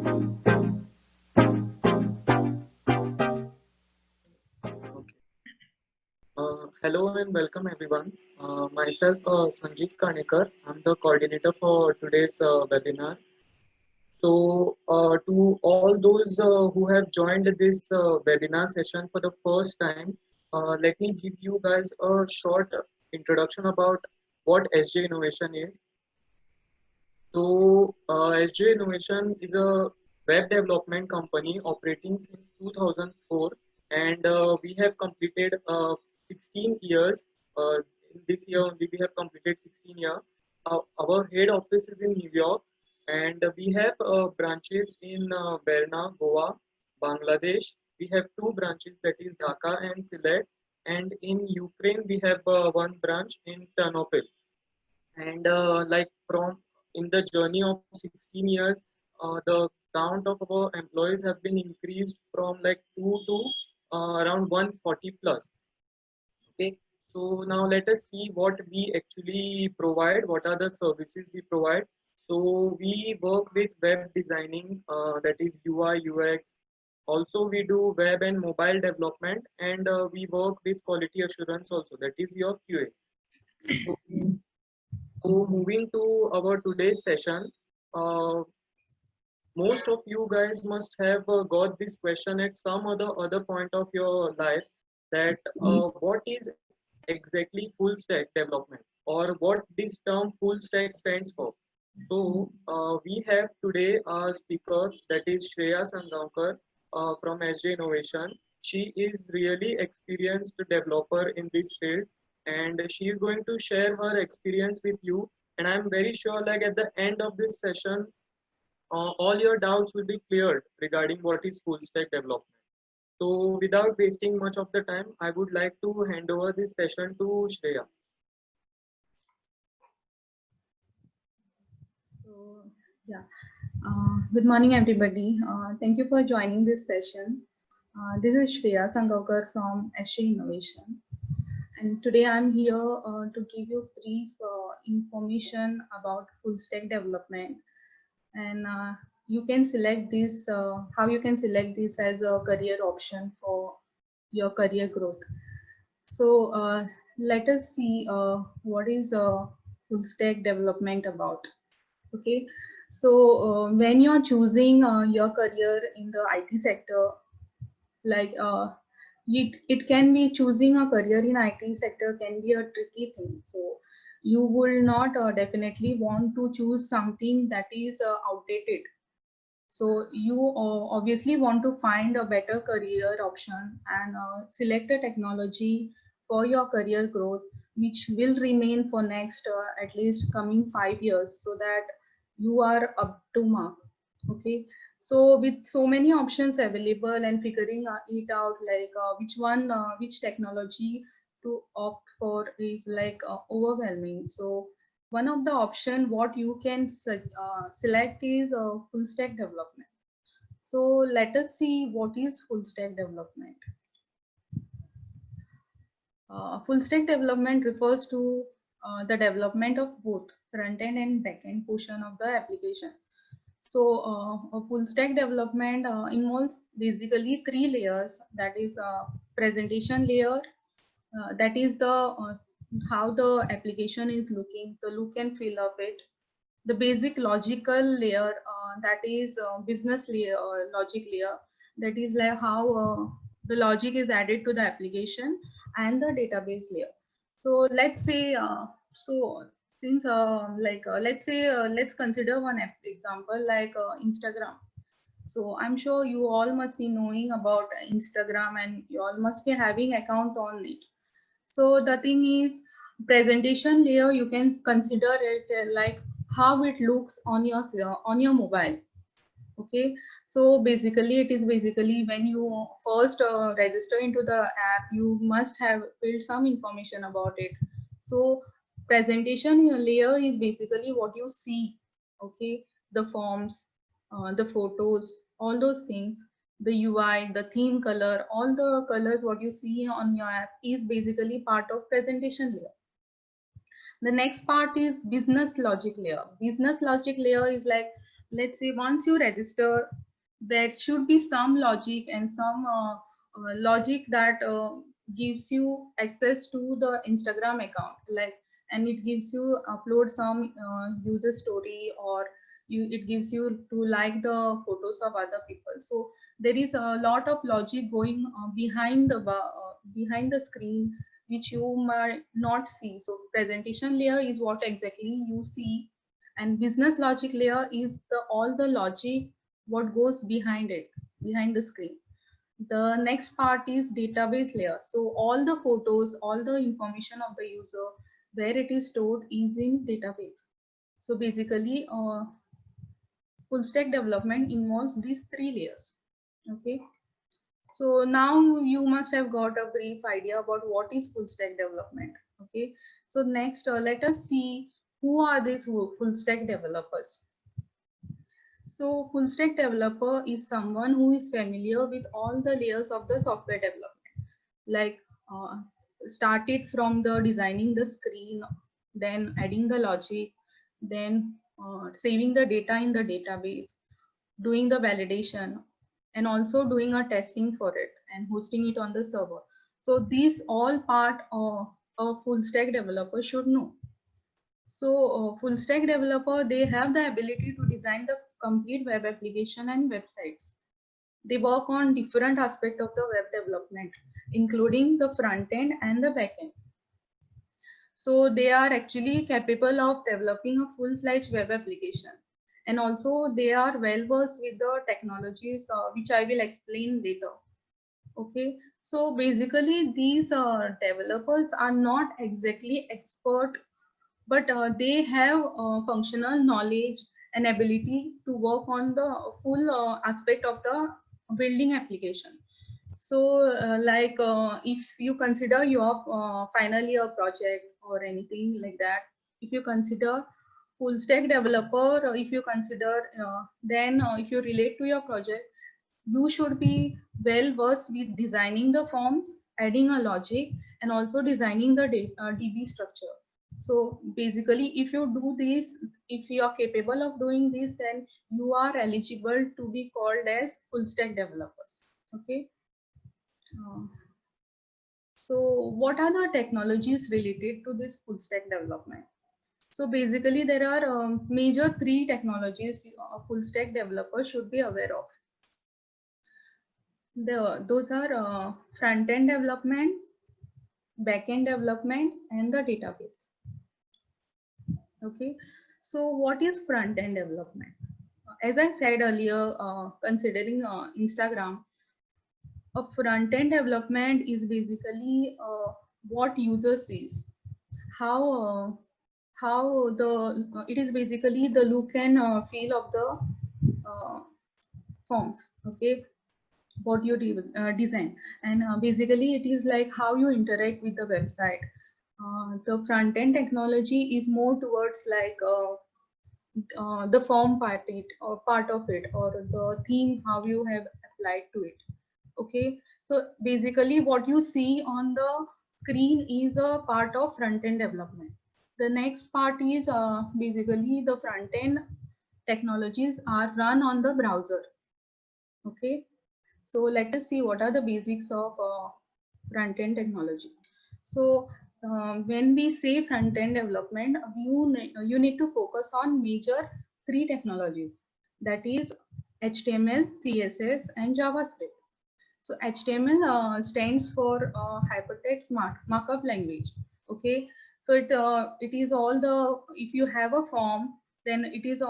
Okay. Hello and welcome everyone. Myself Sanjeev Kanekar. I'm the coordinator for today's webinar. So, to all those who have joined this webinar session for the first time, let me give you guys a short introduction about what SJ Innovation is. So, SJ Innovation is a web development company operating since 2004, and we have completed 16 years. In this year only, we have completed 16 years. Our head office is in New York, and we have branches in Berna, Goa, Bangladesh. We have two branches, that is Dhaka and Sylhet, and in Ukraine we have one branch in Ternopil. And like from in the journey of 16 years, the count of our employees have been increased from like 2 to around 140 plus. Okay, so now let us see what we actually provide, what are the services we provide. So we work with web designing, that is UI, UX. Also, we do web and mobile development, and we work with quality assurance also, that is your QA. So, so moving to our today's session, uh, most of you guys must have got this question at some other point of your life, that what is exactly full stack development, or what this term full stack stands for. So we have today our speaker, that is Shreya Sangaonkar from SJ Innovation. She is really experienced developer in this field, and she is going to share her experience with you. And I'm very sure, like at the end of this session, all your doubts will be cleared regarding what is full stack development. So without wasting much of the time, I would like to hand over this session to Shreya. So, yeah. Good morning, everybody. Thank you for joining this session. This is Shreya Sangaonkar from SJ Innovation. And today I'm here to give you brief information about full stack development. And you can select this, how you can select this as a career option for your career growth. So let us see what is full stack development about. Okay, so when you're choosing your career in the IT sector, like it can be choosing a career in IT sector can be a tricky thing. So you will not definitely want to choose something that is outdated. So you obviously want to find a better career option and select a technology for your career growth, which will remain for next at least coming 5 years, so that you are up to mark. Okay. So with so many options available and figuring it out, like which technology to opt for is like overwhelming. So one of the option what you can select is full stack development. So let us see what is full stack development. Full stack development refers to the development of both front end and back end portion of the application. So a full stack development involves basically three layers, that is presentation layer, that is the how the application is looking, the look and feel of it. The basic logical layer, that is business layer or logic layer, that is like how the logic is added to the application, and the database layer. So let's say so since let's say let's consider one example like Instagram. So I'm sure you all must be knowing about Instagram and you all must be having account on it. So the thing is, presentation layer, you can consider it like how it looks on your mobile. Okay, so basically it is basically when you first register into the app, you must have filled some information about it. So presentation layer is basically what you see. Okay, the forms, the photos, all those things, the UI, the theme color, all the colors what you see on your app is basically part of presentation layer. The next part is business logic layer. Business logic layer is let's say once you register, there should be some logic and some logic that gives you access to the Instagram account, like, and it gives you upload some user story, or it gives you to like the photos of other people. So there is a lot of logic going behind the screen, which you might not see. So presentation layer is what exactly you see, and business logic layer is the all the logic what goes behind it, behind the screen. The next part is database layer. So all the photos, all the information of the user, where it is stored is in database. So basically full stack development involves these three layers. Okay, so now you must have got a brief idea about what is full stack development. Okay, so next let us see who are these full stack developers. So full stack developer is someone who is familiar with all the layers of the software development, like uh, started from the designing the screen, then adding the logic, then saving the data in the database, doing the validation, and also doing a testing for it and hosting it on the server. So these all part of a full stack developer should know. So full stack developer, they have the ability to design the complete web application and websites. They work on different aspects of the web development, including the front end and the back end. So they are actually capable of developing a full-fledged web application. And also they are well versed with the technologies, which I will explain later. Okay, so basically these developers are not exactly expert, but they have functional knowledge and ability to work on the full aspect of the building application. So if you consider your final year project or anything like that, if you consider full stack developer, or if you consider then if you relate to your project, you should be well versed with designing the forms, adding a logic, and also designing the DB structure. So basically, if you do this, if you are capable of doing this, then you are eligible to be called as full stack developers. Okay. Uh, so what are the technologies related to this full stack development? So basically, there are major three technologies a full stack developer should be aware of. Those are front end development, back end development, and the database. Okay, so what is front end development? As I said earlier, considering Instagram, a front end development is basically what user sees, how it is basically the look and feel of the uh, forms. Okay, what you design, and basically it is like how you interact with the website. The front end technology is more towards like the form part of it, or the theme how you have applied to it. Okay, so basically what you see on the screen is a part of front end development. The next part is basically the front end technologies are run on the browser. Okay, so let us see what are the basics of front end technology. So when we say front end development, you need to focus on major three technologies, that is HTML, CSS, and JavaScript. So HTML stands for hypertext markup language. Okay, so it is all the, if you have a form, then it is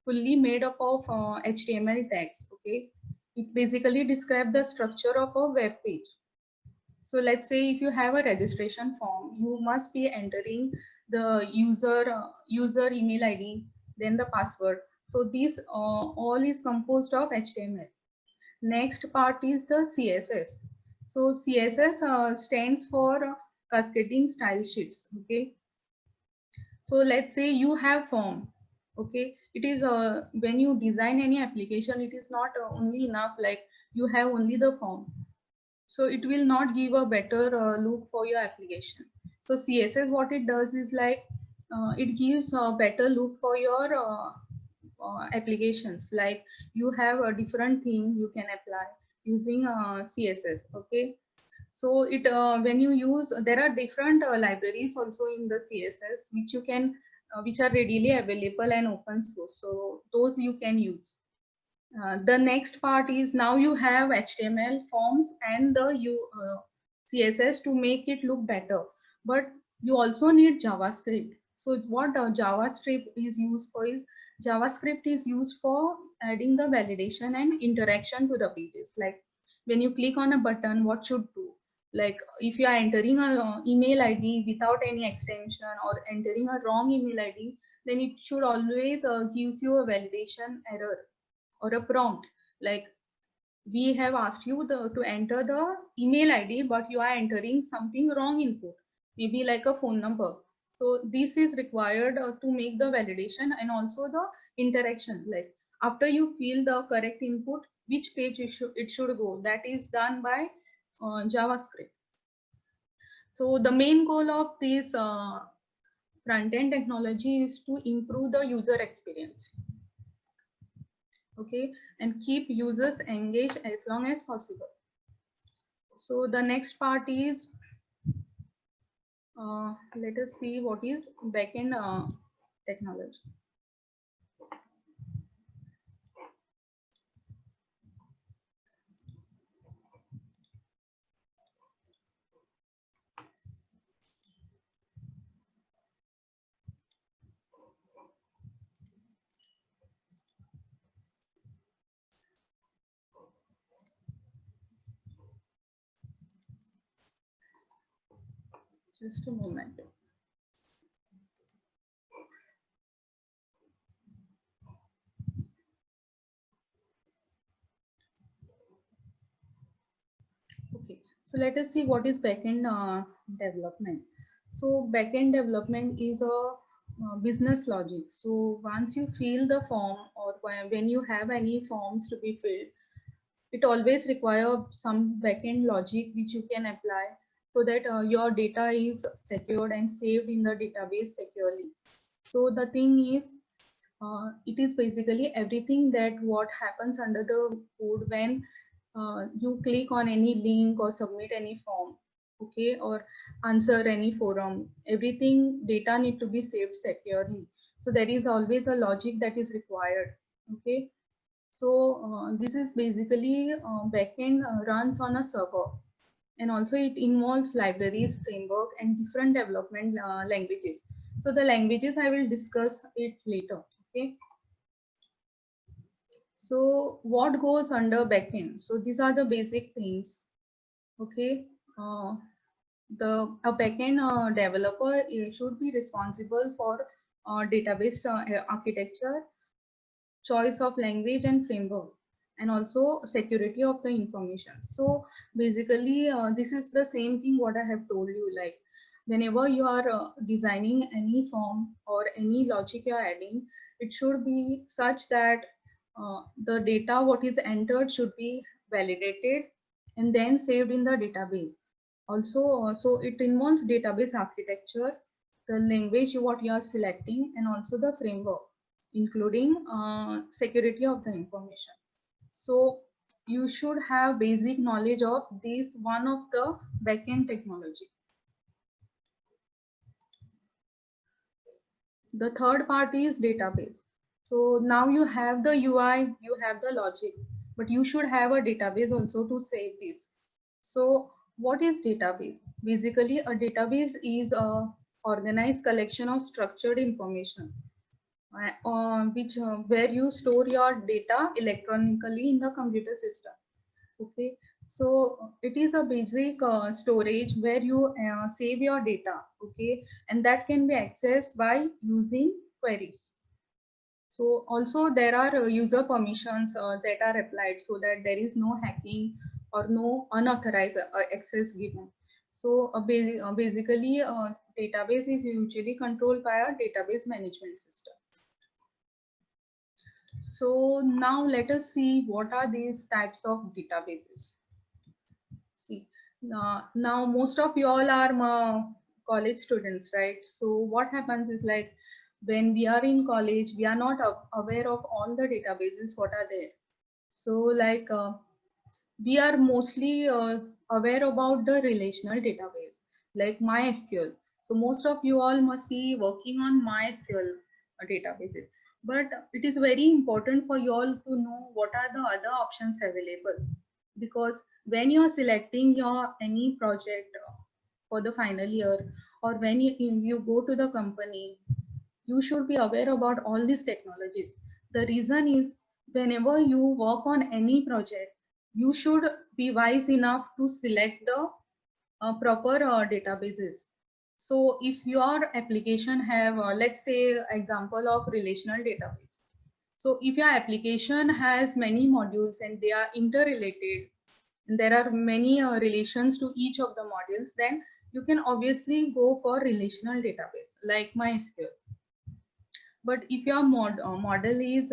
fully made up of HTML tags. Okay, it basically describes the structure of a web page. So let's say if you have a registration form, you must be entering the user email ID, then the password. So this all is composed of HTML. Next part is the CSS. So CSS stands for cascading style sheets. Okay. So let's say you have form. Okay. It is when you design any application, it is not only enough like you have only the form. So it will not give a better look for your application. So CSS, what it does is like it gives a better look for your applications. Like you have a different theme you can apply using CSS. Okay, so it when you use, there are different libraries also in the CSS which you can which are readily available and open source, so those you can use. The next part is, now you have HTML forms and the CSS to make it look better, but you also need JavaScript. So what JavaScript is used for is, JavaScript is used for adding the validation and interaction to the pages. Like when you click on a button, what should do? Like if you are entering a email ID without any extension or entering a wrong email ID, then it should always gives you a validation error or a prompt. Like we have asked you to enter the email ID, but you are entering something wrong input, maybe like a phone number. So this is required to make the validation and also the interaction. Like after you fill the correct input, which page it should go, that is done by JavaScript. So the main goal of this front-end technology is to improve the user experience, okay, and keep users engaged as long as possible. So the next part is, let us see what is backend technology. Just a moment. Okay, so let us see what is backend development. So backend development is a business logic. So once you fill the form, or when you have any forms to be filled, it always requires some backend logic which you can apply so that your data is secured and saved in the database securely. So the thing is, it is basically everything that what happens under the code when you click on any link or submit any form, okay, or answer any forum. Everything data need to be saved securely. So there is always a logic that is required, okay. So this is basically backend runs on a server, and also it involves libraries, framework, and different development languages. So the languages I will discuss it later. Okay. So what goes under backend? So these are the basic things. Okay. Uh, a backend developer should be responsible for database architecture, choice of language and framework, and also security of the information. So basically this is the same thing what I have told you. Like whenever you are designing any form or any logic you are adding, it should be such that the data what is entered should be validated and then saved in the database. Also so it involves database architecture, the language what you are selecting, and also the framework, including security of the information. So you should have basic knowledge of this one of the backend technology. The third part is database. So now you have the UI, you have the logic, but you should have a database also to save this. So what is database? Basically, a database is a organized collection of structured information which where you store your data electronically in the computer system. Okay, so it is a basic storage where you save your data. Okay, and that can be accessed by using queries. So also there are user permissions that are applied so that there is no hacking or no unauthorized access given. So basically database is usually controlled by a database management system. So now let us see what are these types of databases. See, now most of you all are college students, right? So what happens is, like, when we are in college, we are not aware of all the databases what are there. So like we are mostly aware about the relational database like MySQL. So most of you all must be working on MySQL databases. But it is very important for you all to know what are the other options available, because when you are selecting your any project for the final year, or when you go to the company, you should be aware about all these technologies. The reason is, whenever you work on any project, you should be wise enough to select the proper databases. So if your application have, let's say example of relational database. So if your application has many modules and they are interrelated, and there are many relations to each of the modules, then you can obviously go for relational database like MySQL. But if your model is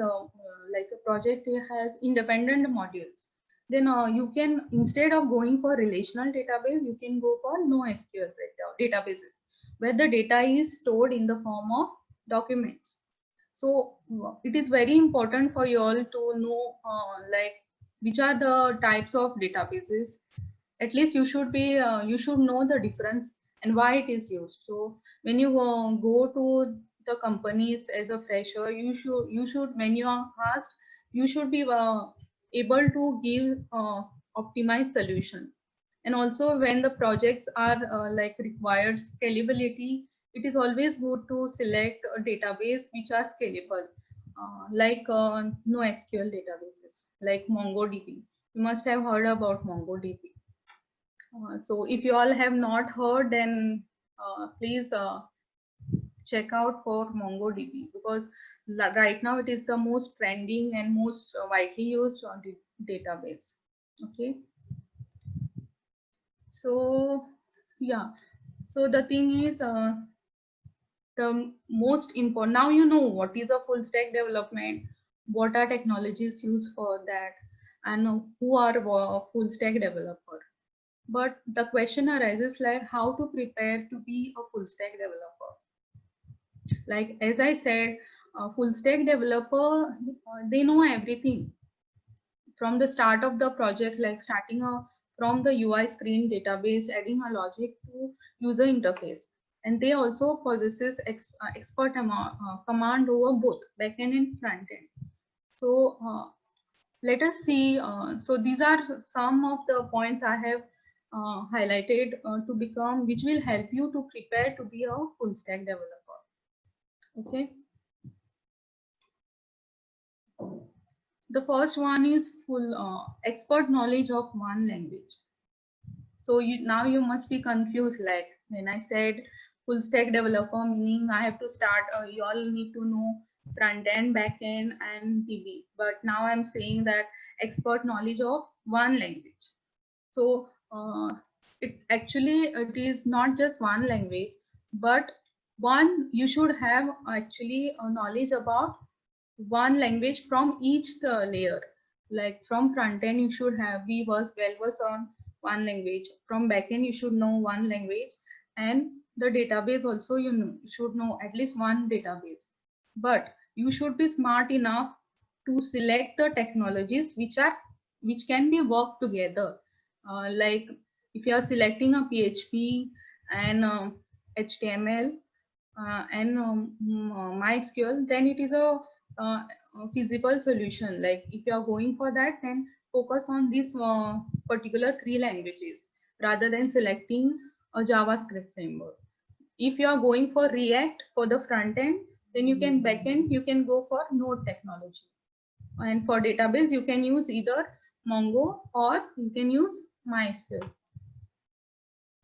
like a project has independent modules, then you can, instead of going for relational database, you can go for NoSQL databases, where the data is stored in the form of documents. So it is very important for you all to know like which are the types of databases. At least you should be you should know the difference and why it is used. So when you go to the companies as a fresher, you should when you are asked, you should be able to give optimized solution. And also when the projects are like required scalability, it is always good to select a database which are scalable, like NoSQL databases like MongoDB. You must have heard about MongoDB. So if you all have not heard, then please check out for MongoDB, because right now it is the most trending and most widely used database. Okay. So yeah. So the thing is, the most important, now you know what is a full stack development, what are technologies used for that, and who are full stack developer. But the question arises like how to prepare to be a full stack developer. Like as I said, a full stack developer, they know everything from the start of the project, like starting from the UI screen database, adding a logic to user interface. And they also possesses expert command over both backend and front end. So let us see. So these are some of the points I have highlighted to become, which will help you to prepare to be a full stack developer. Okay. The first one is full expert knowledge of one language. So now you must be confused. Like when I said full stack developer, meaning I have to start. You all need to know front end, back end, and DB. But now I'm saying that expert knowledge of one language. So it is not just one language, but one you should have actually a knowledge about one language from each layer. Like from front end, you should have be well versed on one language. From back end, you should know one language, and the database also you should know at least one database. But you should be smart enough to select the technologies which can be worked together. Like if you are selecting a PHP and HTML and MySQL, then it is a feasible solution. Like if you are going for that, then focus on these particular three languages rather than selecting a JavaScript framework. If you are going for React for the front end, then you can backend, you can go for Node technology. And for database, you can use either Mongo or you can use MySQL.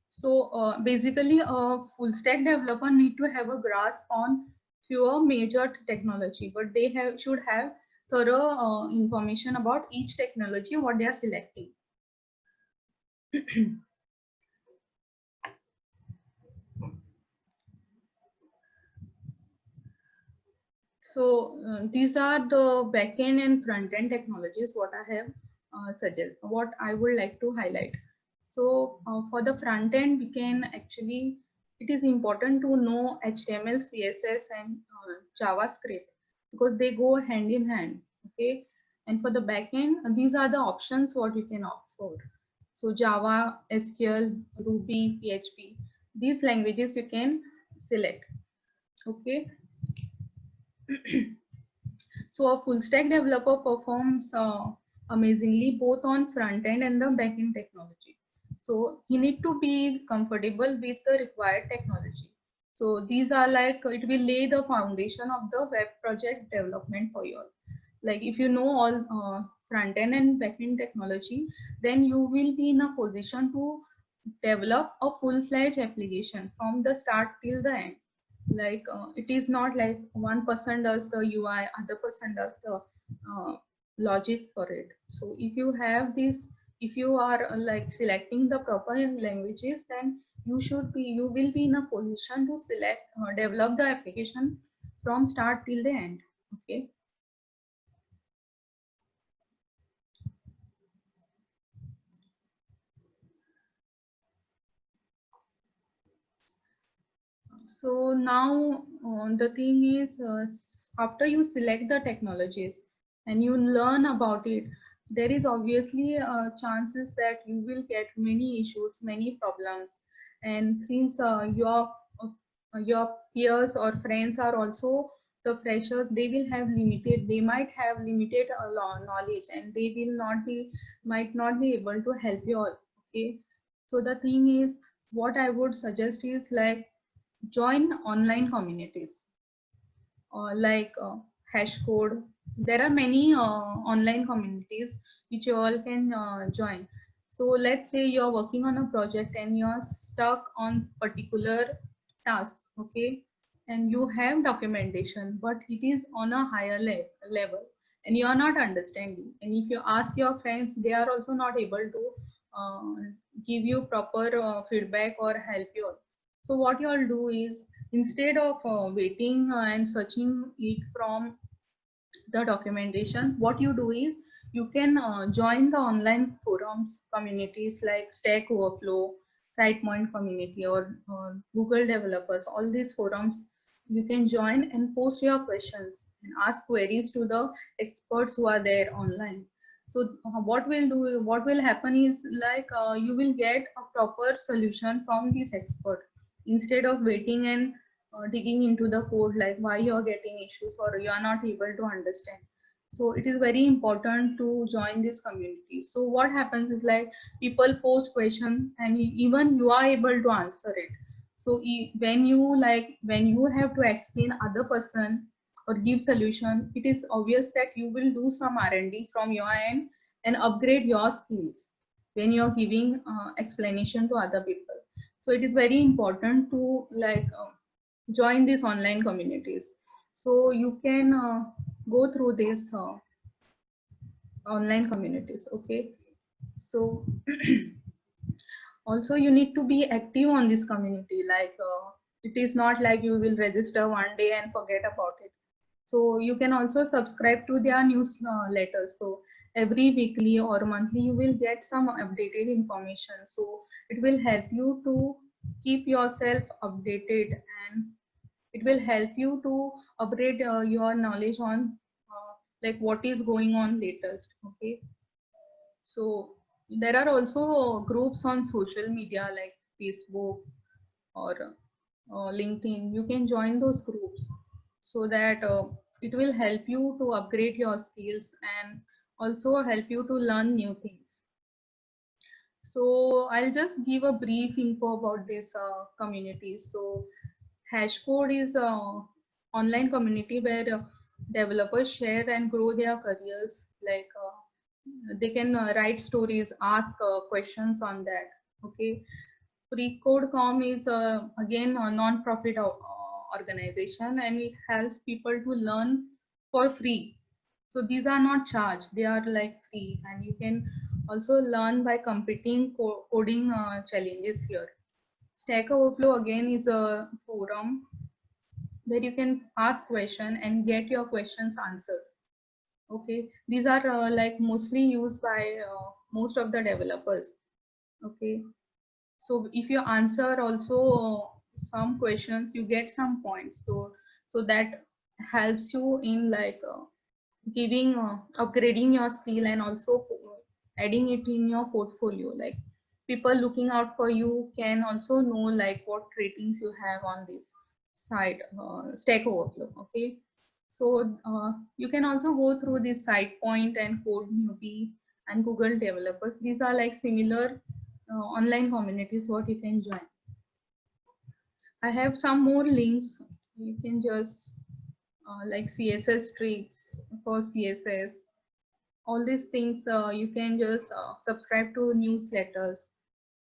So basically, a full stack developer need to have a grasp on fewer major technology, but they should have thorough information about each technology what they are selecting. So these are the backend and front end technologies what I have what I would like to highlight. So for the front end, we can actually it is important to know HTML, CSS, and JavaScript because they go hand in hand. Okay, and for the backend, these are the options what you can opt for. So Java, SQL, Ruby, PHP, these languages you can select. Okay. So a full stack developer performs amazingly both on front end and the back end technology. So he need to be comfortable with the required technology. So these are like, it will lay the foundation of the web project development for you all. Like if you know all front end and back end technology, then you will be in a position to develop a full-fledged application from the start till the end. Like it is not like one person does the UI, other person does the logic for it. So if you have this, if you are like selecting the proper languages, then you will be in a position to select develop the application from start till the end. Okay. So now the thing is, after you select the technologies and you learn about it, there is obviously chances that you will get many issues, many problems. And since your peers or friends are also the freshers, they will have limited, they might have limited knowledge, and they will not be, might not be able to help you all. Okay. So the thing is, what I would suggest is like join online communities like Hashcode. There are many online communities which you all can join. So let's say you're working on a project and you're stuck on particular task, okay, and you have documentation, but it is on a higher level and you are not understanding. And if you ask your friends, they are also not able to uh, give you proper feedback or help you. So what you all do is, instead of waiting and searching it from the documentation, what you do is you can join the online forums communities like Stack Overflow, SitePoint community, or Google developers. All these forums you can join and post your questions and ask queries to the experts who are there online. So what will happen is like you will get a proper solution from this expert instead of waiting and digging into the code, like why you are getting issues or you are not able to understand. So it is very important to join this community. So what happens is like people post question and even you are able to answer it. So when you have to explain other person or give solution, it is obvious that you will do some R&D from your end and upgrade your skills when you are giving explanation to other people. So it is very important to like join these online communities. So you can go through these online communities. Okay. So also you need to be active on this community. Like it is not like you will register one day and forget about it. So you can also subscribe to their newsletters. So every weekly or monthly you will get some updated information. So it will help you to keep yourself updated, and it will help you to upgrade your knowledge on like what is going on latest. Okay. So there are also groups on social media like Facebook or LinkedIn. You can join those groups so that it will help you to upgrade your skills and also help you to learn new things. So I'll just give a brief info about this community. So Hashcode is a online community where developers share and grow their careers. Like they can write stories, ask questions on that. Okay. Precode.com is again a non-profit organization, and it helps people to learn for free. So these are not charged; they are like free, and you can also learn by completing coding challenges here. Stack Overflow again is a forum where you can ask question and get your questions answered. Okay, these are like mostly used by most of the developers. Okay, so if you answer also some questions, you get some points. So that helps you in like giving upgrading your skill and also adding it in your portfolio. Like people looking out for you can also know like what ratings you have on this site, Stack Overflow. Okay, so you can also go through this SitePoint and Code Newbie and Google Developers. These are like similar online communities what you can join. I have some more links. You can just like CSS tricks for CSS. All these things you can just subscribe to newsletters.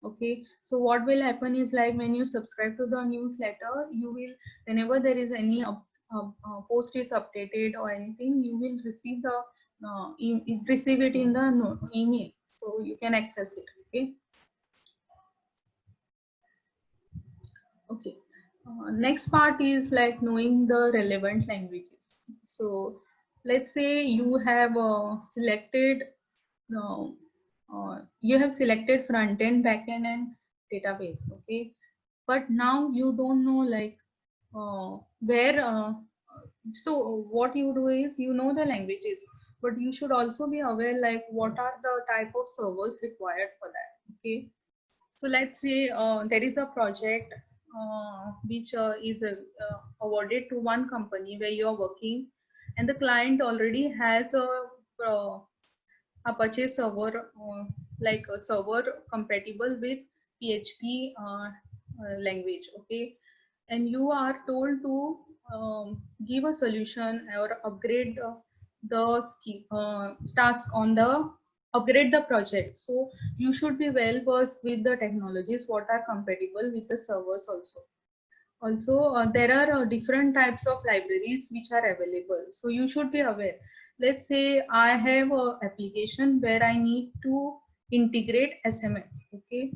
Okay, so what will happen is like when you subscribe to the newsletter, you will, whenever there is any post is updated or anything, you will receive the receive it in the email, so you can access it. Okay. Okay. Next part is like knowing the relevant languages. So let's say you have selected uh, you have selected front end, back end, and database. Okay, but now you don't know like where. So what you do is you know the languages, but you should also be aware like what are the type of servers required for that. Okay, so let's say there is a project which is awarded to one company where you are working, and the client already has uh, a purchase server, like a server compatible with PHP language. Okay, and you are told to give a solution or upgrade the task on the upgrade the project. So you should be well versed with the technologies what are compatible with the servers also. Also, there are different types of libraries which are available. So you should be aware. Let's say I have a application where I need to integrate SMS. Okay.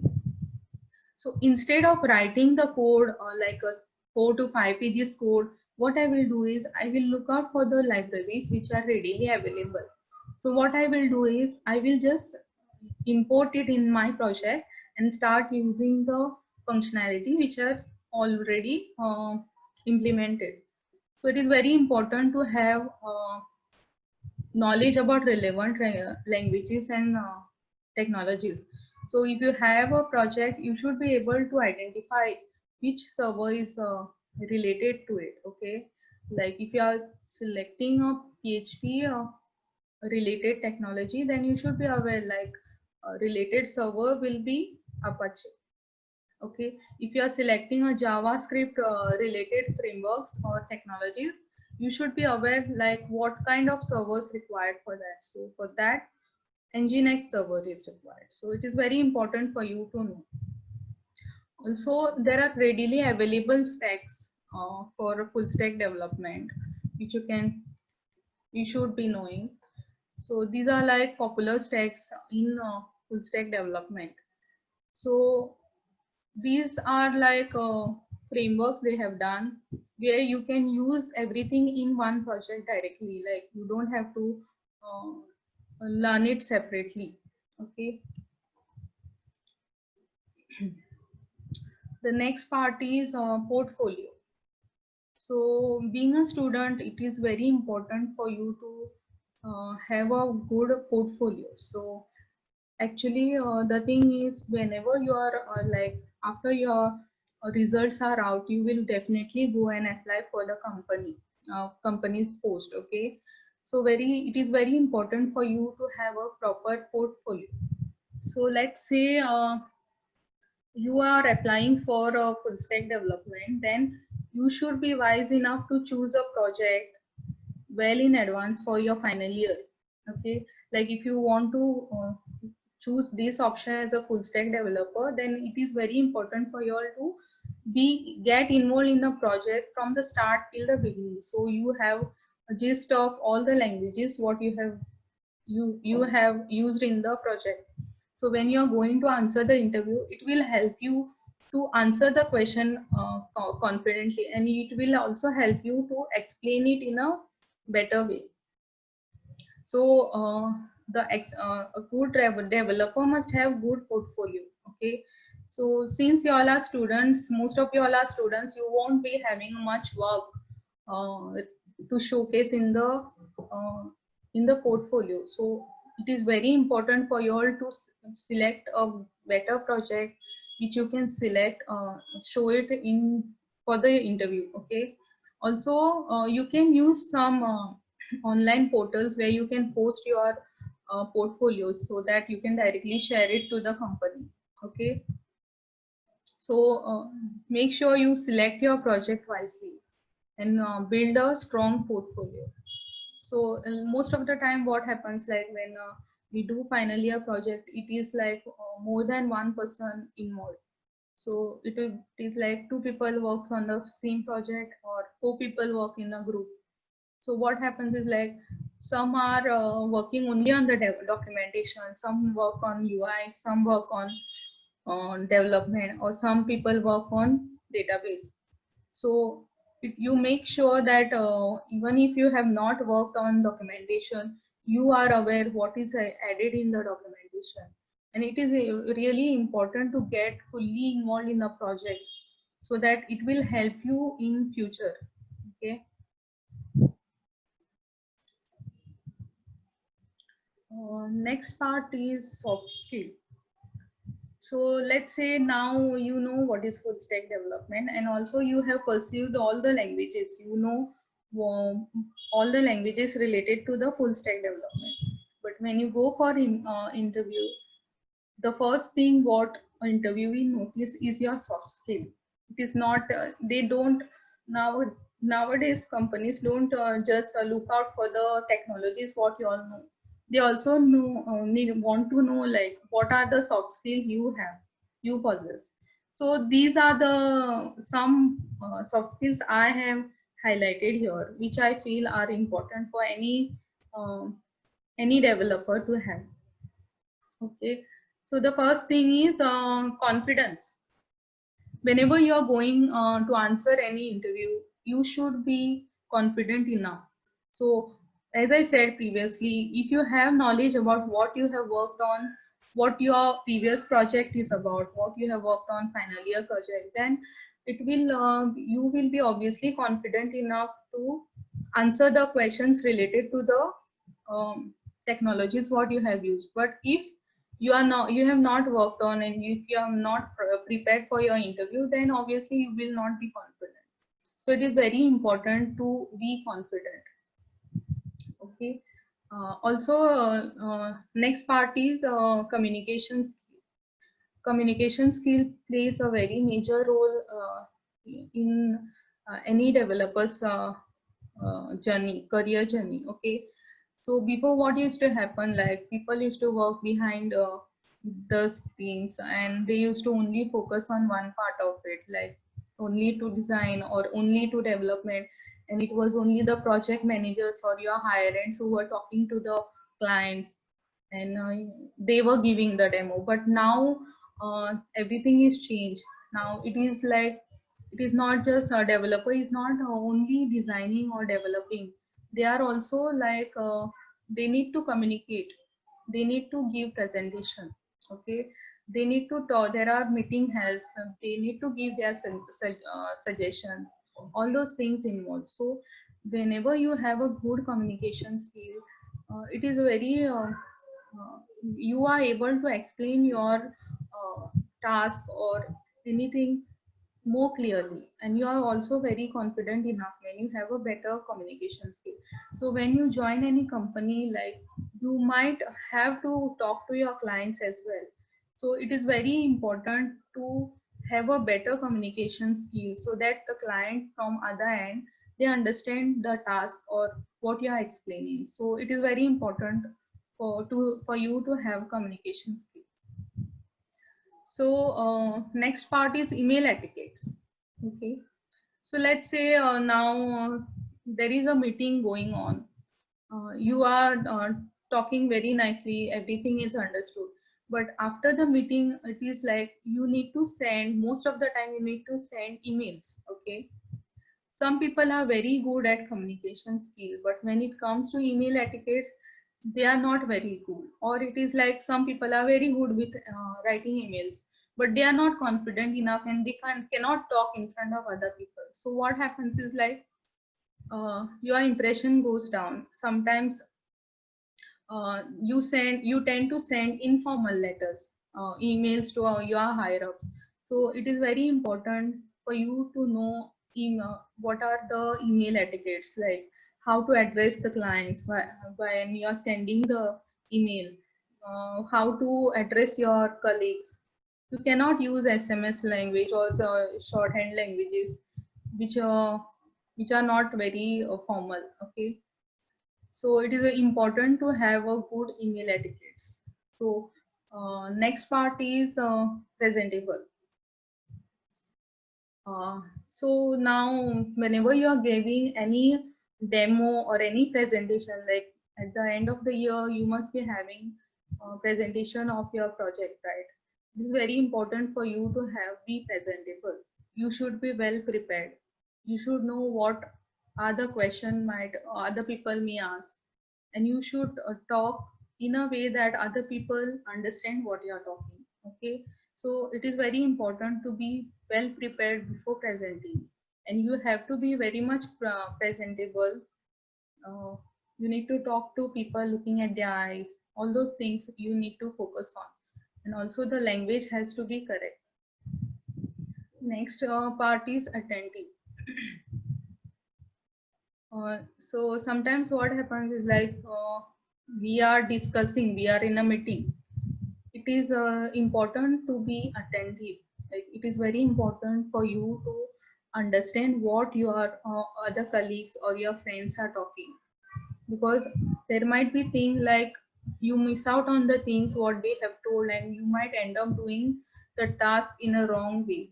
So instead of writing the code like a 4 to 5 pages code, what I will do is I will look out for the libraries which are readily available. So what I will do is I will just import it in my project and start using the functionality which are already implemented. So it is very important to have knowledge about relevant languages and technologies. So if you have a project, you should be able to identify which server is related to it. Okay, like if you are selecting a PHP related technology, then you should be aware like related server will be Apache. Okay, if you are selecting a JavaScript related frameworks or technologies, you should be aware like what kind of servers required for that. So for that, Nginx server is required. So it is very important for you to know. Also, there are readily available stacks for full stack development, which you should be knowing. So these are like popular stacks in full stack development. So these are like frameworks they have done where you can use everything in one project directly, like you don't have to learn it separately. Okay, the next part is portfolio. So being a student, it is very important for you to have a good portfolio. So actually, the thing is, whenever you are like after your results are out, you will definitely go and apply for the company's post. Okay, so it is very important for you to have a proper portfolio. So let's say you are applying for a full stack development, then you should be wise enough to choose a project well in advance for your final year. Okay, like if you want to choose this option as a full stack developer, then it is very important for you all to get involved in the project from the start till the beginning, so you have a gist of all the languages what you have used in the project. So when you are going to answer the interview, it will help you to answer the question confidently, and it will also help you to explain it in a better way. So a good developer must have good portfolio. Okay, So since you all are students, most of you all are students, you won't be having much work to showcase in the portfolio. So it is very important for you all to select a better project which you can select, show it in for the interview. Okay. Also, you can use some online portals where you can post your portfolios so that you can directly share it to the company. Okay. So make sure you select your project wisely and build a strong portfolio. So most of the time what happens, like when we do final year project, it is like more than one person involved. So it is like two people works on the same project or four people work in a group. So what happens is like some are working only on the documentation, some work on UI, some work on development, or some people work on database. So you make sure that even if you have not worked on documentation, you are aware what is added in the documentation. And it is really important to get fully involved in the project so that it will help you in future. Okay. Next part is soft skill. So let's say now you know what is full stack development, and also you have pursued all the languages. You know all the languages related to the full stack development. But when you go for interview, the first thing what interviewee notice is your soft skill. It is not they don't now nowadays companies don't just look out for the technologies what you all know. They also know want to know like what are the soft skills you possess. So these are the some soft skills I have highlighted here, which I feel are important for any developer to have. Okay, so the first thing is confidence. Whenever you are going to answer any interview, you should be confident enough. So, as I said previously, if you have knowledge about what you have worked on, what your previous project is about, what you have worked on final year project, then it will you will be obviously confident enough to answer the questions related to the technologies what you have used. But if you have not worked on, and if you are not prepared for your interview, then obviously you will not be confident. So it is very important to be confident. Okay. Also, next part is communication skill. Communication skill plays a very major role in any developer's journey, career journey. Okay. So before, what used to happen, like people used to work behind the screens, and they used to only focus on one part of it, like only to design or only to development. And it was only the project managers or your higher ends who were talking to the clients, and they were giving the demo. But now everything is changed. Now it is like it is not just a developer is not only designing or developing. They are also like they need to communicate, they need to give presentation. Okay, they need to talk, there are meeting helps, and they need to give their suggestions, all those things involved. So whenever you have a good communication skill, it is very you are able to explain your task or anything more clearly, and you are also very confident enough when you have a better communication skill. So when you join any company, like you might have to talk to your clients as well. So it is very important to have a better communication skill so that the client from other end, they understand the task or what you are explaining. So it is very important for you to have communication skill. So next part is email etiquettes. Okay. So let's say now there is a meeting going on. You are talking very nicely, everything is understood. But after the meeting, it is like you need to send, most of the time you need to send emails. Okay. Some people are very good at communication skill, but when it comes to email etiquettes, they are not very good. Or it is like some people are very good with writing emails, but they are not confident enough and they cannot talk in front of other people. So what happens is like your impression goes down. Sometimes you tend to send informal letters, emails to your higher ups. So it is very important for you to know email, what are the email etiquettes, like how to address the clients when you are sending the email, how to address your colleagues. You cannot use SMS language or the shorthand languages which are which are not very formal. Okay, so it is important to have a good email etiquettes. So next part is presentable. Uh, so now whenever you are giving any demo or any presentation, like at the end of the year, you must be having a presentation of your project, right? It is very important for you to have be presentable. You should be well prepared. You should know what other question might other people may ask, and you should talk in a way that other people understand what you are talking. Okay, so it is very important to be well prepared before presenting, and you have to be very much presentable. uh, you need to talk to people looking at their eyes. All those things you need to focus on, and also the language has to be correct. Next part is attentive. So sometimes what happens is like we are discussing, we are in a meeting. It is important to be attentive. Like it is very important for you to understand what your other colleagues or your friends are talking, because there might be things like you miss out on the things what they have told, and you might end up doing the task in a wrong way.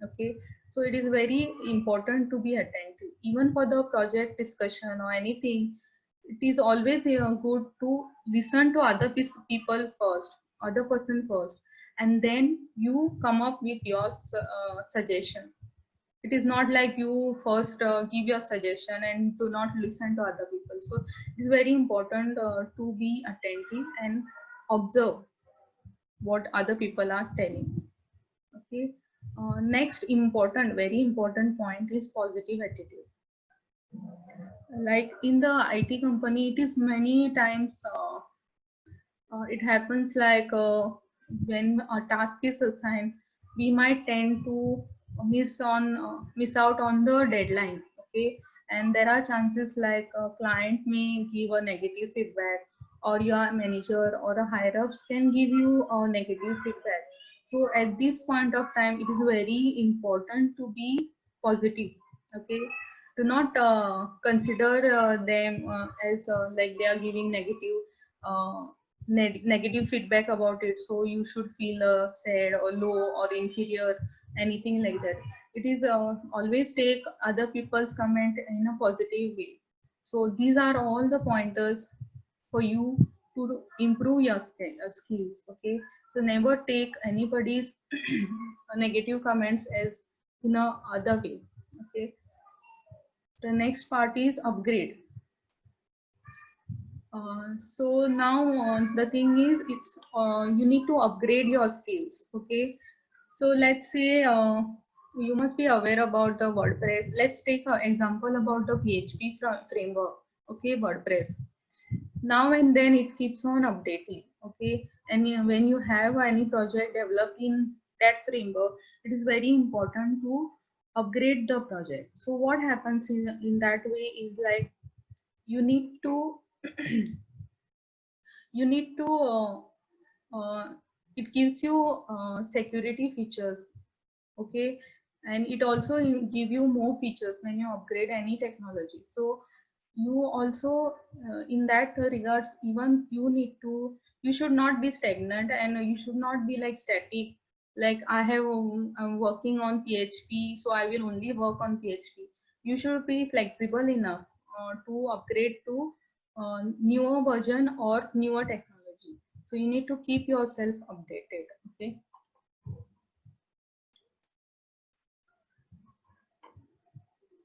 Okay, so it is very important to be attentive even for the project discussion or anything. It is always good to listen to people first, other person first, and then you come up with your suggestions. It is not like you first give your suggestion and do not listen to other people. So it is very important to be attentive and observe what other people are telling. Okay, next important, very important point is positive attitude. Like in the IT company, it is many times it happens like when a task is assigned, we might tend to miss out on the deadline. Okay, and there are chances like a client may give a negative feedback, or your manager or a higher ups can give you a negative feedback. So at this point of time, it is very important to be positive. Okay, do not consider them as like they are giving uh, negative feedback about it, so you should feel sad or low or inferior, anything like that. It is always take other people's comment in a positive way. So these are all the pointers for you to improve your skills. Okay, so never take anybody's negative comments as in a other way. Okay, the next part is upgrade. So now the thing is, it's you need to upgrade your skills. Okay, so let's say you must be aware about the WordPress. Let's take an example about the PHP framework. Okay, WordPress. Now and then it keeps on updating. Okay, and when you have any project developed in that framework, it is very important to upgrade the project. So what happens in that way is like you need to you need to it gives you security features. Okay, and it also give you more features when you upgrade any technology. So you also in that regards, even you need to, you should not be stagnant, and you should not be like static, like I'm working on PHP, so I will only work on PHP. You should be flexible enough to upgrade to newer version or newer technology. So you need to keep yourself updated. Okay.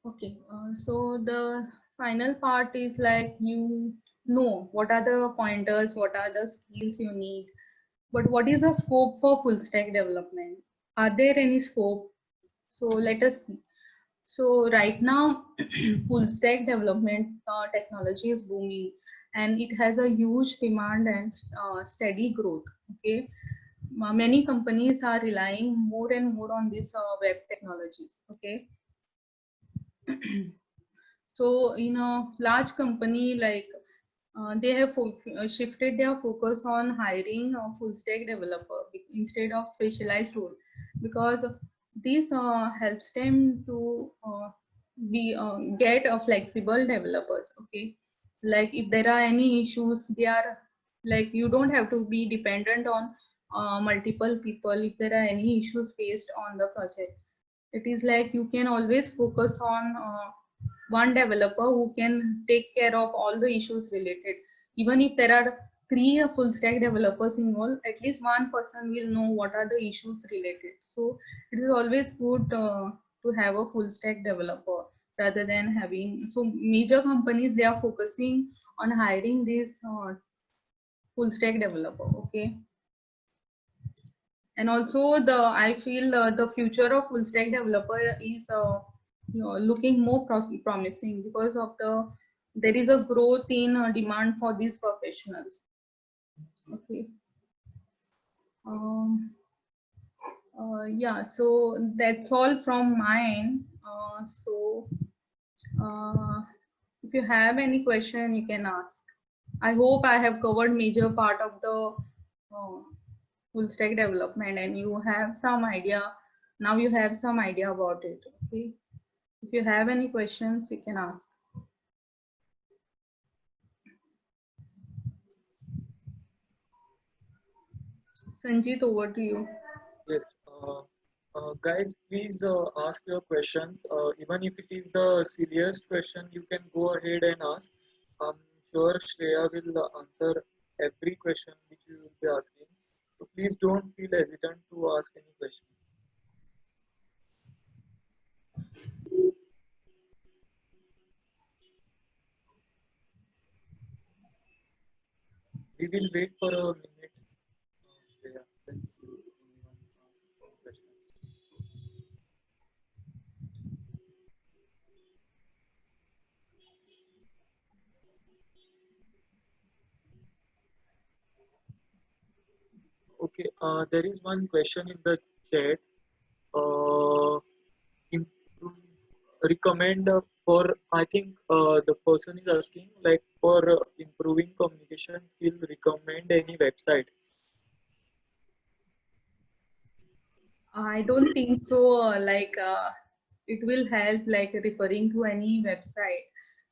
Okay, so the final part is like you know what are the pointers, what are the skills you need. But what is the scope for full stack development? Are there any scope? So let us see. So right now, full stack development technology is booming, and it has a huge demand and steady growth. Okay, many companies are relying more and more on this web technologies. Okay, so in a large company like they have shifted their focus on hiring a full stack developer instead of specialized role, because this helps them to be get a flexible developers. Okay, like if there are any issues, they are like you don't have to be dependent on multiple people if there are any issues faced on the project. It is like you can always focus on one developer who can take care of all the issues related. Even if there are three full stack developers involved, at least one person will know what are the issues related. So it is always good to have a full stack developer rather than having. So major companies, they are focusing on hiring this full stack developer. Okay, and also the I feel the future of full stack developer is looking more promising because of there is a growth in demand for these professionals. Okay, um, yeah, so that's all from mine. Uh, if you have any question, you can ask. I hope I have covered major part of the uh, full stack development, and you have some idea. Now you have some idea about it. Okay. If you have any questions, you can ask. Sanjit, over to you. Yes. Guys, please ask your questions. Even if it is the silliest question, you can go ahead and ask. I'm sure Shreya will answer every question which you will be asking. So please don't feel hesitant to ask any question. We will wait for a minute. Shreya, let's see if anyone asks any questions. Okay, there is one question in the chat. Uh, improve, recommend for, I think the person is asking like for improving communication skills, recommend any website. I don't think so. It will help like referring to any website,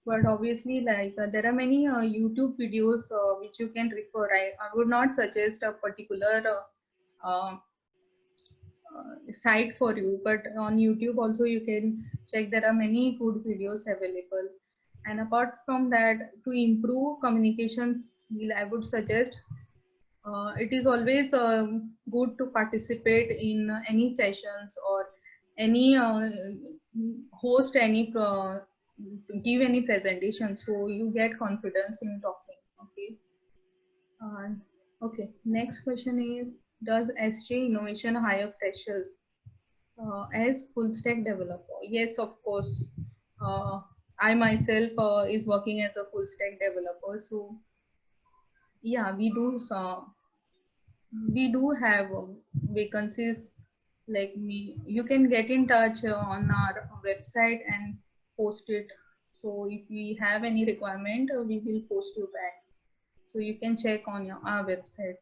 but obviously there are many YouTube videos which you can refer. I would not suggest a particular site for you, but on YouTube also you can check, there are many good videos available. And apart from that, to improve communication skill, I would suggest it is always good to participate in any sessions or any host any give any presentation, so you get confidence in talking. Okay. uh, okay, next question is, does SJ Innovation hire freshers as full stack developer? Yes, of course. I myself is working as a full stack developer, so yeah, we do have vacancies. Like me, you can get in touch on our website and post it. So if we have any requirement, we will post you back, so you can check on our website.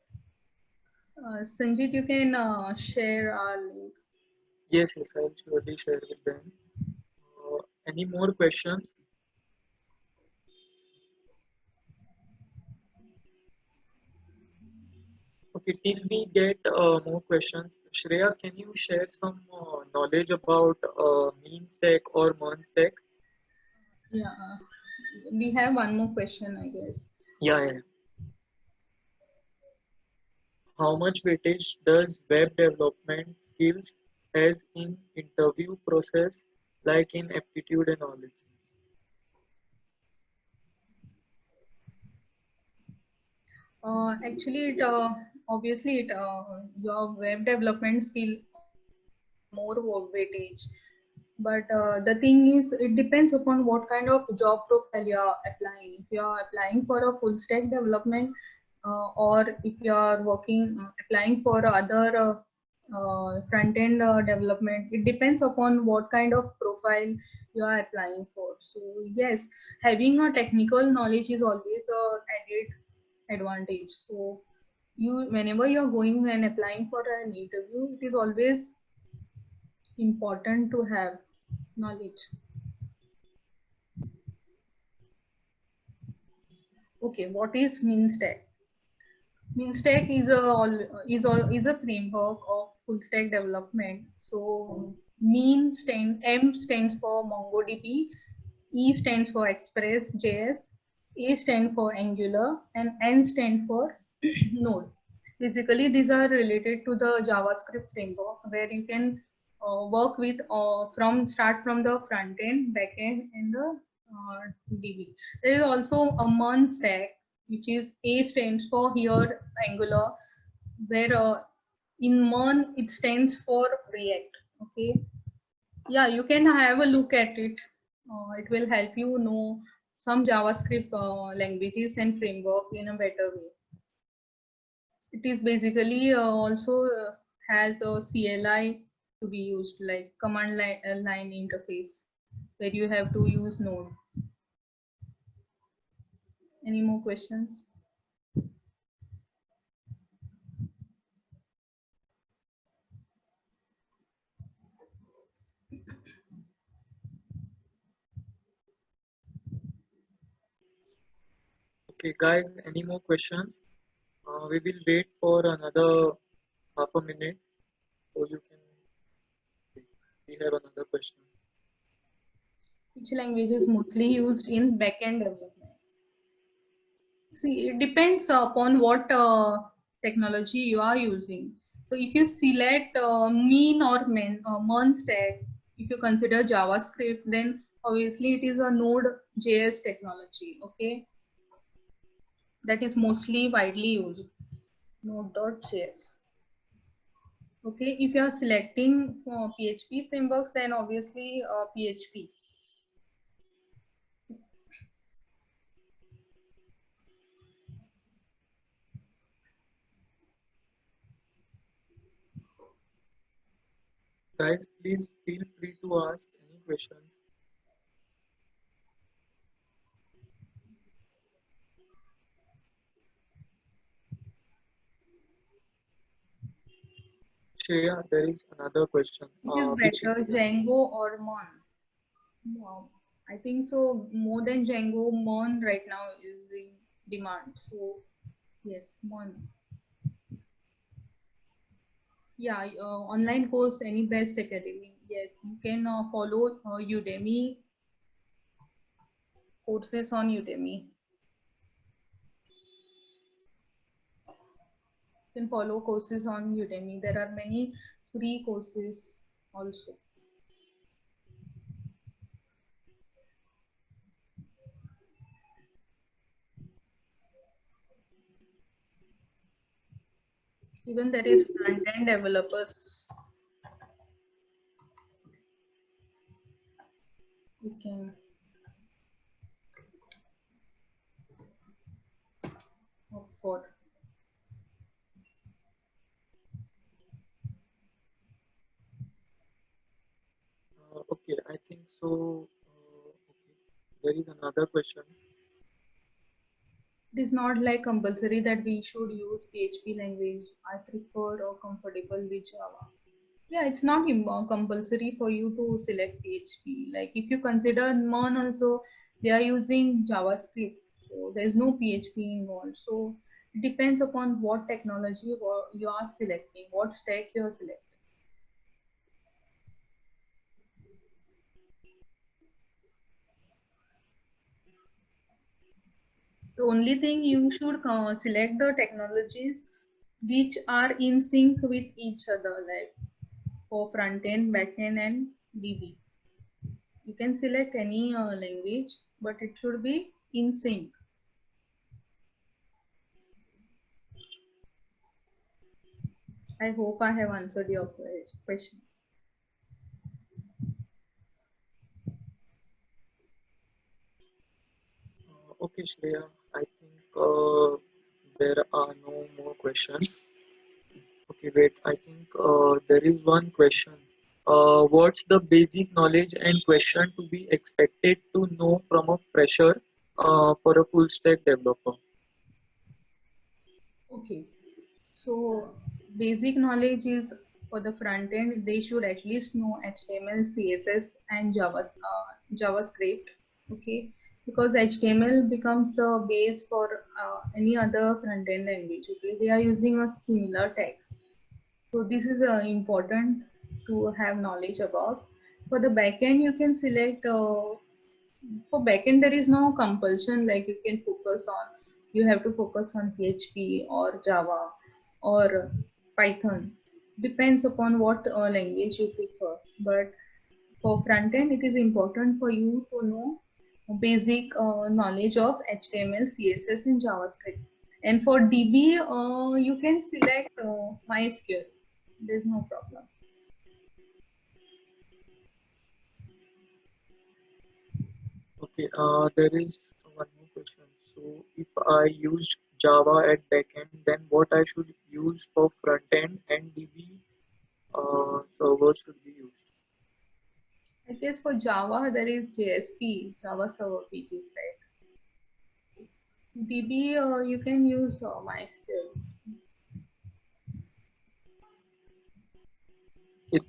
Sanjit, you can share our link. Yes, yes, I'll surely share with them. Any more questions? Okay, till we get more questions, Shreya, can you share some knowledge about mean stack or MERN stack? Yeah, we have one more question, I guess. Yeah, yeah. How much weightage does web development skills has in interview process, like in aptitude and knowledge? Actually, obviously your web development skill more weightage. But the thing is, it depends upon what kind of job profile you are applying. If you are applying for a full stack development, or if you are working applying for other front end development, it depends upon what kind of profile you are applying for. So yes, having a technical knowledge is always a added advantage. So you, whenever you are going and applying for an interview, it is always important to have knowledge. Okay, what is MeanStack? MeanStack is a framework of full stack development. So M stands for MongoDB, E stands for Express.js, A stands for Angular, and N stands for Node. Basically, these are related to the JavaScript framework where you can work with start from the front end, back end, and the DB. There is also a MERN stack, which is A stands for here Angular, where in MERN it stands for React. Okay, yeah, you can have a look at it. It will help you know some JavaScript languages and framework in a better way. It is basically also has a CLI to be used, like command line interface, where you have to use Node. Any more questions? Okay, guys, any more questions? We will wait for another half a minute so you can. We have another question. Which language is mostly used in backend development? See, it depends upon what technology you are using. So if you select mean or MERN stack, if you consider JavaScript, then obviously it is a Node.js technology. Okay, that is mostly widely used. Node.js. Okay, if you are selecting PHP frameworks, then obviously PHP. Guys, please feel free to ask any questions. Shreya, there is another question. It is Which better, Django or MERN? Wow. I think so. More than Django, MERN right now is in demand. So yes, MERN. Yeah, online course, any best academy. Yes, you can follow Udemy, courses on Udemy. You can follow courses on Udemy. There are many free courses also. Even there is front-end developers. You can opt for. Okay, I think so. Okay. There is another question. It is not like compulsory that we should use PHP language. I prefer or comfortable with Java. Yeah, it's not compulsory for you to select PHP. Like if you consider MERN also, they are using JavaScript. So there's no PHP involved. So it depends upon what technology you are selecting, what stack you are selecting. The only thing you should select the technologies which are in sync with each other, like for front end, back end, and DB. You can select any language, but it should be in sync. I hope I have answered your question. Okay, Shreya, I think there are no more questions. Okay, wait, I think there is one question. What's the basic knowledge and question to be expected to know from a fresher for a full stack developer? Okay, so basic knowledge is for the front end, they should at least know HTML, CSS, and JavaScript. Okay, because HTML becomes the base for any other front end language. Okay, they are using a similar text. So this is important to have knowledge about. For the backend, you can select. For backend, there is no compulsion like you can focus on. You have to focus on PHP or Java or Python. Depends upon what language you prefer. But for front end, it is important for you to know basic knowledge of HTML, CSS, and JavaScript. And for DB, you can select MySQL. There's no problem. Okay, there is one more question. So, if I used Java at backend, then what I should use for front end and DB server should be used? I guess for Java, there is JSP, Java Server Pages, right? DB, you can use MySQL.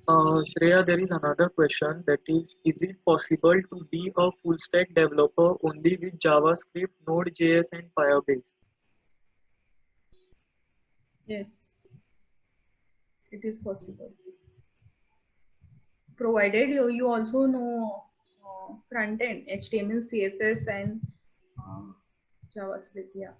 Shreya, there is another question that is it possible to be a full stack developer only with JavaScript, Node.js, and Firebase? Yes, it is possible. Provided you also know front end, HTML, CSS, and uh, JavaScript. Yeah.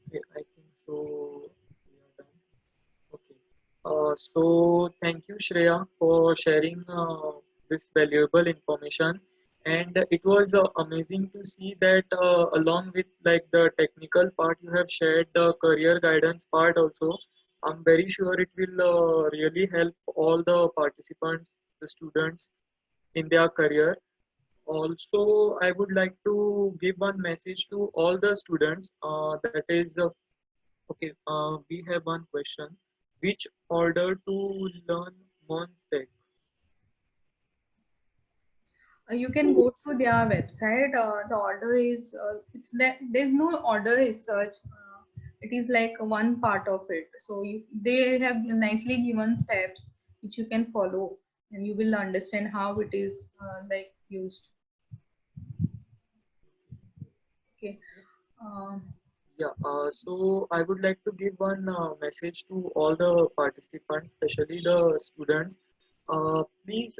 Okay, I think so. We are done. Okay. So thank you, Shreya, for sharing this valuable information. And it was amazing to see that along with like the technical part, you have shared the career guidance part also. I'm very sure it will really help all the participants, the students in their career. Also, I would like to give one message to all the students. That is, okay, we have one question. Which order to learn Monstech? You can go to their website. The order is it's that there's no order as such. It is like one part of it. So they have nicely given steps which you can follow, and you will understand how it is like used. Okay. Uh, Yeah, so I would like to give one message to all the participants, especially the students. Please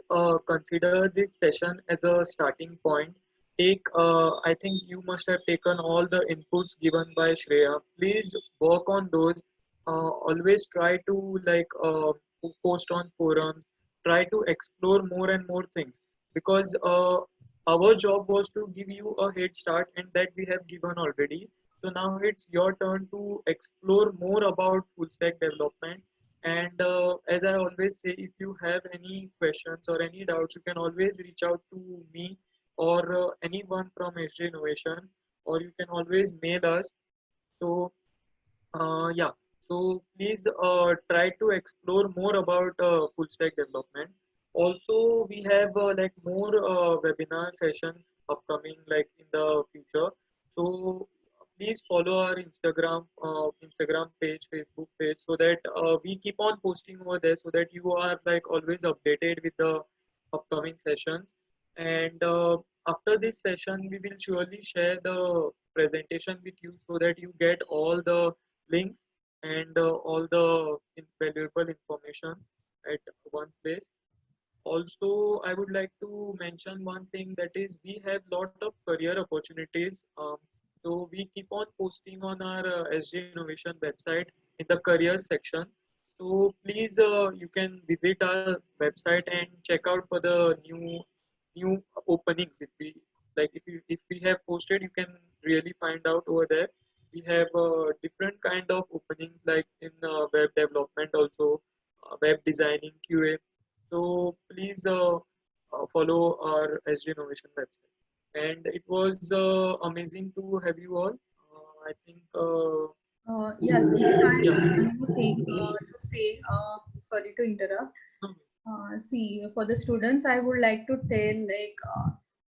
consider this session as a starting point. I think you must have taken all the inputs given by Shreya. Please work on those. Always try to post on forums. Try to explore more and more things because our job was to give you a head start, and that we have given already. So now it's your turn to explore more about full stack development. And as I always say, if you have any questions or any doubts, you can always reach out to me or anyone from SJ Innovation, or you can always mail us. So yeah, so please try to explore more about full stack development. Also, we have like more webinar sessions upcoming like in the future. So please follow our Instagram page, Facebook page, so that we keep on posting over there, so that you are like always updated with the upcoming sessions. And after this session, we will surely share the presentation with you so that you get all the links and all the valuable information at one place. Also, I would like to mention one thing, that is we have lot of career opportunities. So we keep on posting on our SJ Innovation website in the careers section. So please, you can visit our website and check out for the new new openings. If we have posted, you can really find out over there. We have different kind of openings like in web development also, web designing, QA. So please follow our SG Innovation website. And it was amazing to have you all. I think Yeah, Lalit, I yeah. have one more thing to say. Sorry to interrupt. See, for the students, I would like to tell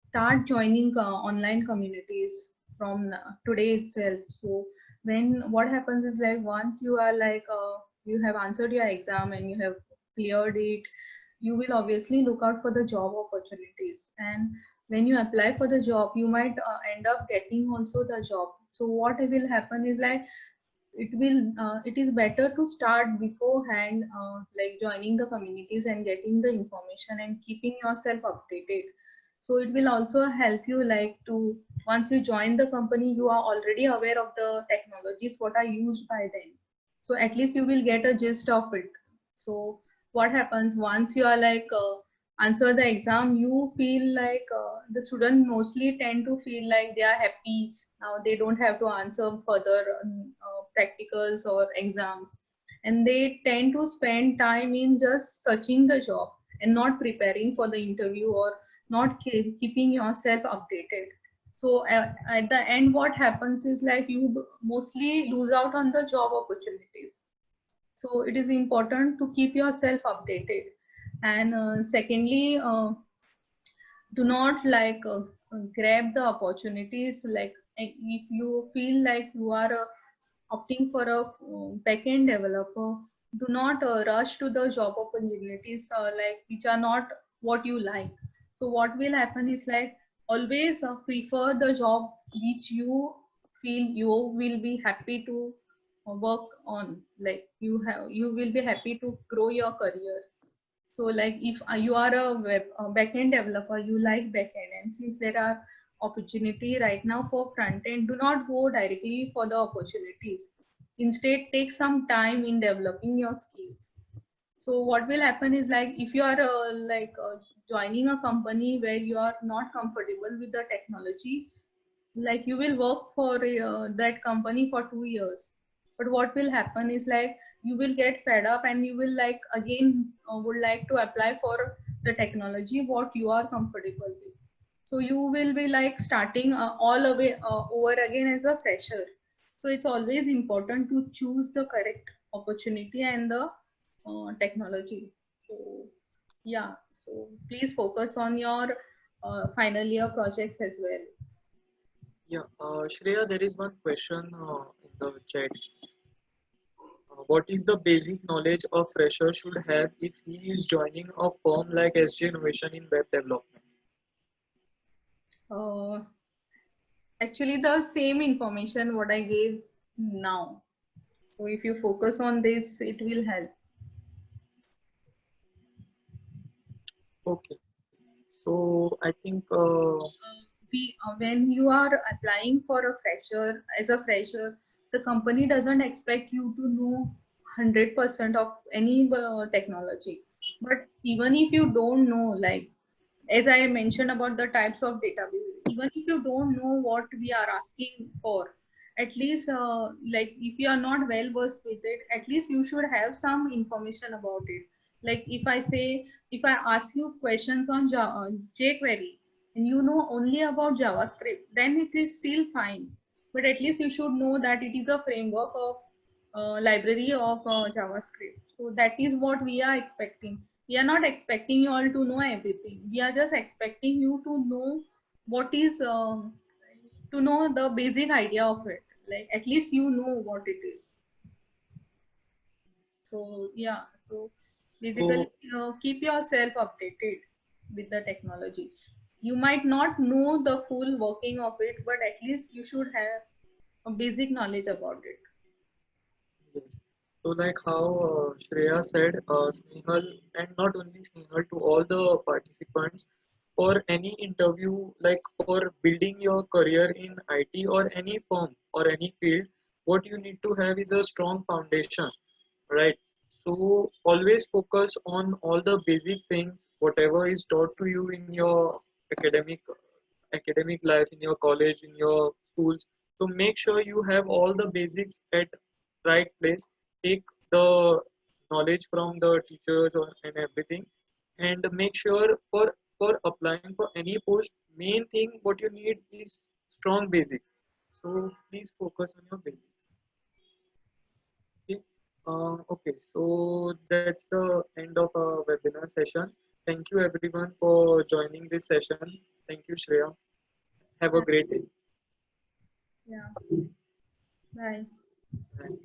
start joining online communities from today itself. So when what happens is like once you are you have answered your exam and you have cleared it, you will obviously look out for the job opportunities. And when you apply for the job, you might end up getting also the job. So what will happen is like it is better to start beforehand like joining the communities and getting the information and keeping yourself updated. So it will also help you like to once you join the company you are already aware of the technologies what are used by them, so at least you will get a gist of it. So what happens once you are answer the exam, you feel the student mostly tend to feel like they are happy now, they don't have to answer further practicals or exams, and they tend to spend time in just searching the job and not preparing for the interview or not keeping yourself updated. So at the end what happens is like you mostly lose out on the job opportunities. So it is important to keep yourself updated. And secondly, do not grab the opportunities like if you feel like you are opting for a backend developer, do not rush to the job opportunities which are not what you like. So what will happen is like always prefer the job which you feel you will be happy to work on, like you will be happy to grow your career. So like if you are a backend developer, you like backend, and since there are opportunity right now for front end, do not go directly for the opportunities. Instead, take some time in developing your skills. So what will happen is like if you are joining a company where you are not comfortable with the technology, like you will work for that company for 2 years, but what will happen is like you will get fed up and you will like again would like to apply for the technology what you are comfortable with. So you will be like starting all away over again as a fresher. So it's always important to choose the correct opportunity and the technology. So yeah, so please focus on your final year projects as well. Yeah, Shreya, there is one question in the chat. What is the basic knowledge a fresher should have if he is joining a firm like SG Innovation in web development? Uh, Actually, the same information what I gave now. So if you focus on this, it will help. Okay, so I think When you are applying for a fresher, as a fresher, the company doesn't expect you to know 100% of any technology. But even if you don't know, like as I mentioned about the types of database, even if you don't know what we are asking for, at least if you are not well versed with it, at least you should have some information about it. Like if I ask you questions on jQuery and you know only about JavaScript, then it is still fine. But at least you should know that it is a framework of library of JavaScript. So that is what we are expecting. We are not expecting you all to know everything. We are just expecting you to know what is to know the basic idea of it. Like at least you know what it is. So yeah, so basically so. keep yourself updated with the technology. You might not know the full working of it, but at least you should have a basic knowledge about it. Yes. So like how Shreya said, Snehal, and not only Snehal, to all the participants, for any interview, like for building your career in IT or any firm or any field, what you need to have is a strong foundation, right? So always focus on all the basic things whatever is taught to you in your academic life, in your college, in your schools. So make sure you have all the basics at right place. Take the knowledge from the teachers and everything, and make sure for applying for any post, main thing what you need is strong basics. So please focus on your basics. Okay. Okay, so that's the end of our webinar session. Thank you everyone for joining this session. Thank you, Shreya. Have a great day. Yeah. Bye. Bye.